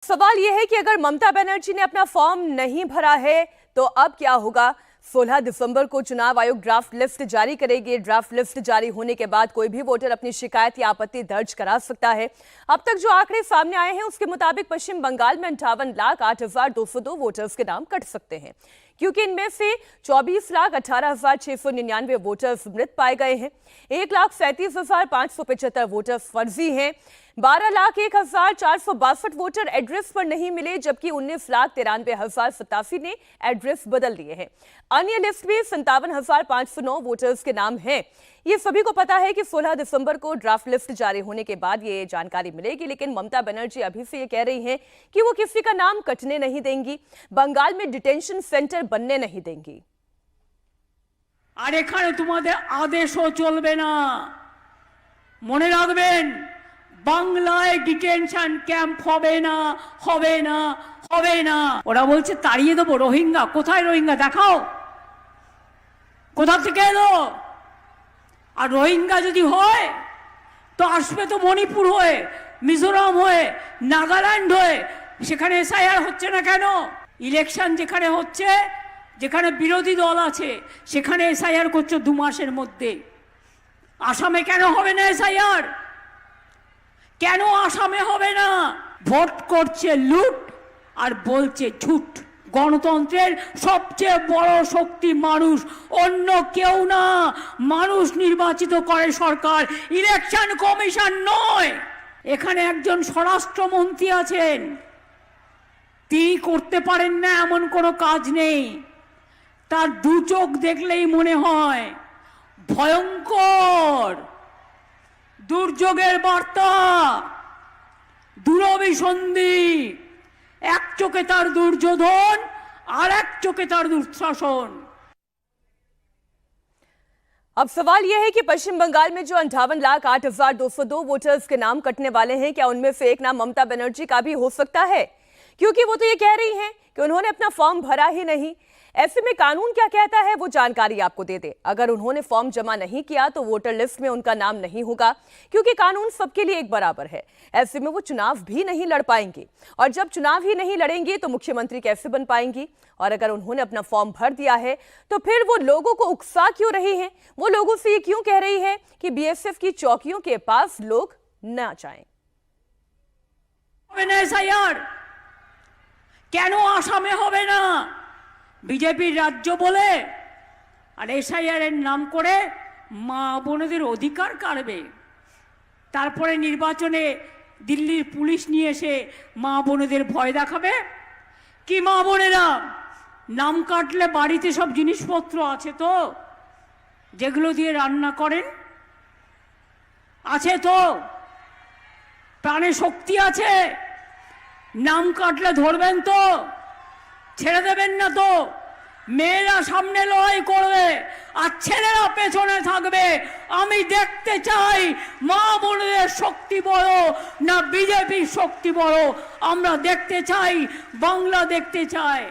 सवाल यह है कि अगर ममता बनर्जी ने अपना फॉर्म नहीं भरा है तो अब क्या होगा। 16 दिसंबर को चुनाव आयोग ड्राफ्ट लिस्ट जारी करेगी। ड्राफ्ट लिस्ट जारी होने के बाद कोई भी वोटर अपनी शिकायत या आपत्ति दर्ज करा सकता है। अब तक जो आंकड़े सामने आए हैं उसके मुताबिक पश्चिम बंगाल में 58,08,202 वोटर्स के नाम कट सकते हैं, क्योंकि इनमें से 24,18,699 वोटर्स मृत पाए गए हैं। 1,37,575 वोटर फर्जी हैं। 12,01,462 वोटर एड्रेस पर नहीं मिले, जबकि 19,93,087 ने एड्रेस बदल लिए हैं। अन्य लिस्ट में 57,509 वोटर्स के नाम हैं। ये सभी को पता है कि 16 दिसंबर को ड्राफ्ट लिस्ट जारी होने के बाद ये जानकारी मिलेगी, लेकिन ममता बनर्जी अभी से ये कह रही हैं कि वो किसी का नाम कटने नहीं देंगी, बंगाल में डिटेंशन सेंटर बनने नहीं देंगी। আর এখানে তোমাদের আদেশও চলবে না, মনে রাখবেন বাংলায় ডিটেনশন ক্যাম্প হবে না, হবে না, হবে না। ওরা বলছে তাড়িয়ে দেবো রোহিঙ্গা। কোথায় রোহিঙ্গা দেখাও, কোথা থেকে এলো? আর রোহিঙ্গা যদি হয় তো আসবে তো মণিপুর হয়ে, মিজোরাম হয়ে, নাগাল্যান্ড হয়ে। সেখানে এসআইআর হচ্ছে না কেন? ইলেকশন যেখানে হচ্ছে, যেখানে বিরোধী দল আছে, সেখানে এসআইআর করছে 2 মাসের মধ্যে। আসামে কেন হবে না এসআইআর? কেন আসামে হবে না? ভোট করছে লুট আর বলছে ঝুট। গণতন্ত্রের সবচেয়ে বড় শক্তি মানুষ, অন্য কেউ না। মানুষ নির্বাচিত করে সরকার, ইলেকশন কমিশন নয়। এখানে একজন স্বরাষ্ট্রমন্ত্রী আছেন, তিনি করতে পারেন না এমন কোনো কাজ নেই। তার 2 চোখ দেখলেই মনে হয় ভয়ঙ্কর দুর্যোগের বার্তা, দুরভিসন্ধি। এক চোখে তার দুর্যোধন, আর এক চোখে তার দুঃশাসন। अब सवाल यह है कि पश्चिम बंगाल में जो 58,08,202 वोटर्स के नाम कटने वाले हैं, क्या उनमें से एक नाम ममता बनर्जी का भी हो सकता है? क्योंकि वो तो ये कह रही हैं कि उन्होंने अपना फॉर्म भरा ही नहीं। ऐसे में कानून क्या कहता है वो जानकारी आपको दे दे। अगर उन्होंने फॉर्म जमा नहीं किया तो वोटर लिस्ट में उनका नाम नहीं होगा, क्योंकि कानून सबके लिए एक बराबर है। ऐसे में वो चुनाव भी नहीं लड़ पाएंगी, और जब चुनाव ही नहीं लड़ेंगी तो मुख्यमंत्री कैसे बन पाएंगी? और अगर उन्होंने अपना फॉर्म भर दिया है तो फिर वो लोगों को उकसा क्यों रही हैं? वो लोगों से ये क्यों कह रही है कि बीएसएफ की चौकियों के पास लोग न जाएं? কেন আসামে হবে না? বিজেপির রাজ্য বলে আর এসআইআর এর নাম করে মা বোনদের অধিকার কাড়বে। তারপরে নির্বাচনে দিল্লির পুলিশ নিয়ে এসে মা বোনদের ভয় দেখাবে। কি মা বোনেরা, নাম কাটলে বাড়িতে সব জিনিসপত্র আছে তো, যেগুলো দিয়ে রান্না করেন? আছে তো? প্রাণে শক্তি আছে? নাম কাটলে ধরবেন তো? ছেড়ে দেবেন না তো? মেয়েরা সামনে লড়াই করবে আর ছেলেরা পেছনে থাকবে। আমি দেখতে চাই মা বোনদের শক্তি বড় না বিজেপির শক্তি বড়। আমরা দেখতে চাই, বাংলা দেখতে চাই।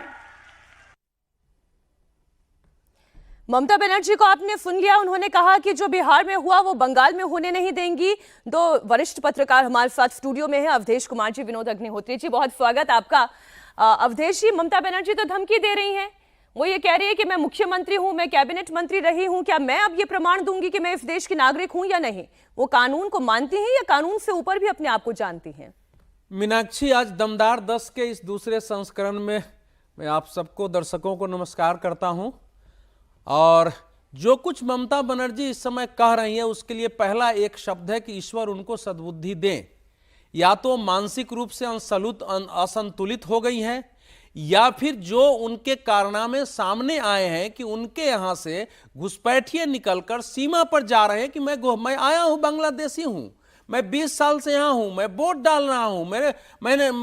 ममता बनर्जी को आपने सुन लिया। उन्होंने कहा कि जो बिहार में हुआ वो बंगाल में होने नहीं देंगी। 2 वरिष्ठ पत्रकार हमारे साथ स्टूडियो में हैं, अवधेश कुमार जी, विनोद अग्निहोत्री जी। बहुत स्वागत आपका। अवधेश जी, ममता बनर्जी तो धमकी दे रही हैं। वो ये कह रही है कि मैं मुख्यमंत्री हूं, मैं कैबिनेट मंत्री रही हूं, क्या मैं अब ये प्रमाण दूंगी कि मैं इस देश की नागरिक हूं या नहीं? वो कानून को मानती हैं या कानून से ऊपर भी अपने आप को जानती हैं? मीनाक्षी, आज दमदार 10 के इस दूसरे संस्करण में मैं आप सबको, दर्शकों को नमस्कार करता हूं। और जो कुछ ममता बनर्जी इस समय कह रही है उसके लिए पहला एक शब्द है कि ईश्वर उनको सद्बुद्धि दें। या तो मानसिक रूप से असंतुलित हो गई हैं, या फिर जो उनके कारनामे सामने आए हैं कि उनके यहां से घुसपैठिए निकलकर सीमा पर जा रहे हैं कि मैं आया हूं, बांग्लादेशी हूं, मैं 20 साल से यहां हूं, मैं वोट डाल रहा हूं,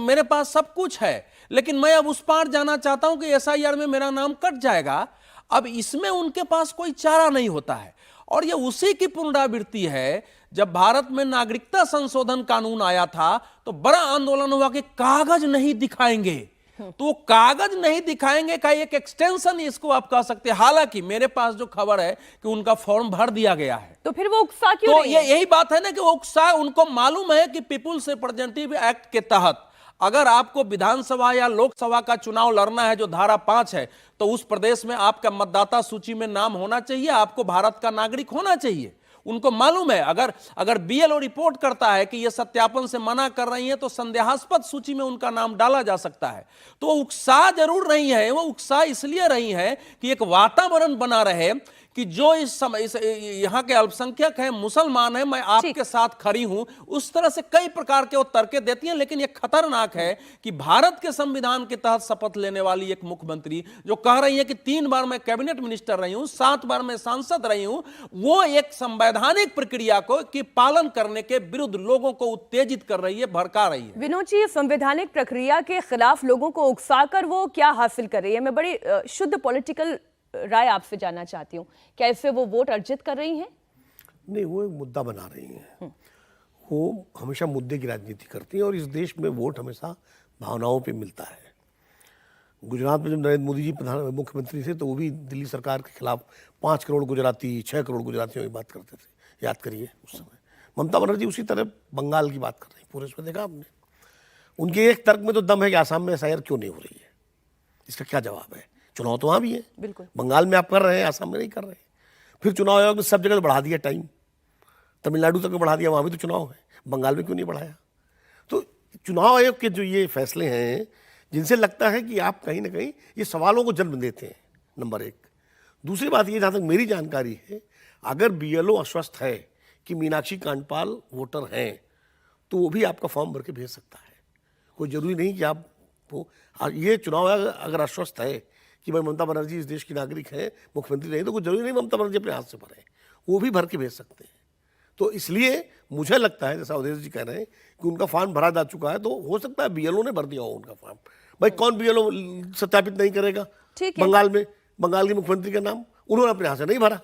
मेरे पास सब कुछ है, लेकिन मैं अब उस पार जाना चाहता हूं कि एसआईआर में मेरा नाम कट जाएगा। अब इसमें उनके पास कोई चारा नहीं होता है। और यह उसी की पुनरावृत्ति है। जब भारत में नागरिकता संशोधन कानून आया था तो बड़ा आंदोलन हुआ कि कागज नहीं दिखाएंगे, तो कागज नहीं दिखाएंगे का एक एक्सटेंशन इसको आप कह सकते हैं। हालांकि मेरे पास जो खबर है कि उनका फॉर्म भर दिया गया है, तो फिर वो उकसा क्यों? तो यही बात है ना कि वो उकसा, उनको मालूम है कि पीपुल्स रिप्रेजेंटेटिव एक्ट के तहत अगर आपको विधानसभा या लोकसभा का चुनाव लड़ना है जो धारा 5 है, तो उस प्रदेश में आपका मतदाता सूची में नाम होना चाहिए, आपको भारत का नागरिक होना चाहिए। उनको मालूम है अगर बीएलओ रिपोर्ट करता है कि ये सत्यापन से मना कर रही है तो संदेहास्पद सूची में उनका नाम डाला जा सकता है। तो वो उत्साह जरूर रही है, वो उत्साह इसलिए रही है कि एक वातावरण बना रहे कि जो इस समय यहाँ के अल्पसंख्यक हैं, मुसलमान हैं, मैं आपके साथ खड़ी हूं, उस तरह से कई प्रकार के वो तर्के देती हैं। लेकिन ये खतरनाक है कि भारत के संविधान के तहत शपथ लेने वाली एक मुख्यमंत्री जो कह रही है कि 3 बार मैं कैबिनेट मिनिस्टर रही हूं, 7 बार मैं सांसद रही हूं, वो एक संवैधानिक प्रक्रिया को की पालन करने के विरुद्ध लोगों को उत्तेजित कर रही है, भड़का रही है। विनोद जी, संवैधानिक प्रक्रिया के खिलाफ लोगों को उकसाकर वो क्या हासिल कर रही है? मैं बड़ी शुद्ध पॉलिटिकल राय आपसे जानना चाहती हूँ, क्या इससे वो वोट अर्जित कर रही हैं? नहीं, वो एक मुद्दा बना रही हैं। वो हमेशा मुद्दे की राजनीति करती हैं और इस देश में वोट हमेशा भावनाओं पे मिलता है। गुजरात में जब नरेंद्र मोदी जी मुख्यमंत्री थे तो वो भी दिल्ली सरकार के खिलाफ 5 करोड़ गुजराती, 6 करोड़ गुजरातियों की बात करते थे, याद करिए उस समय। ममता बनर्जी उसी तरह बंगाल की बात कर रही, पूरे उसमें देखा आपने। उनके एक तर्क में तो दम है कि आसाम में एसआईआर क्यों नहीं हो रही है, इसका क्या जवाब है? चुनाव तो वहाँ भी है, बिल्कुल। बंगाल में आप कर रहे हैं, आसाम में नहीं कर रहे। फिर चुनाव आयोग ने सब जगह बढ़ा दिया टाइम, तमिलनाडु तक बढ़ा दिया, वहाँ भी तो चुनाव है, बंगाल में क्यों नहीं बढ़ाया? तो चुनाव आयोग के जो ये फैसले हैं जिनसे लगता है कि आप कहीं ना कहीं ये सवालों को जन्म देते हैं, नंबर 1। दूसरी बात ये, जहाँ तक मेरी जानकारी है, अगर बीएलओ आश्वस्त है कि मीनाक्षी कांडपाल वोटर हैं तो वो भी आपका फॉर्म भर के भेज सकता है। कोई जरूरी नहीं कि आप वो, ये चुनाव आयोग अगर आश्वस्त है कि भाई ममता बनर्जी इस देश की नागरिक है, मुख्यमंत्री नहीं, तो कुछ जरूरी नहीं ममता बनर्जी अपने हाथ से भरें, वो भी भर के भेज सकते हैं। तो इसलिए मुझे लगता है, जैसा अवधेश जी कह रहे हैं कि उनका फॉर्म भरा जा चुका है, तो हो सकता है बीएलओ ने भर दिया हो उनका फॉर्म। भाई कौन बीएलओ सत्यापित नहीं करेगा? ठीक है। बंगाल में बंगाल के मुख्यमंत्री का नाम उन्होंने अपने हाथ से नहीं भरा।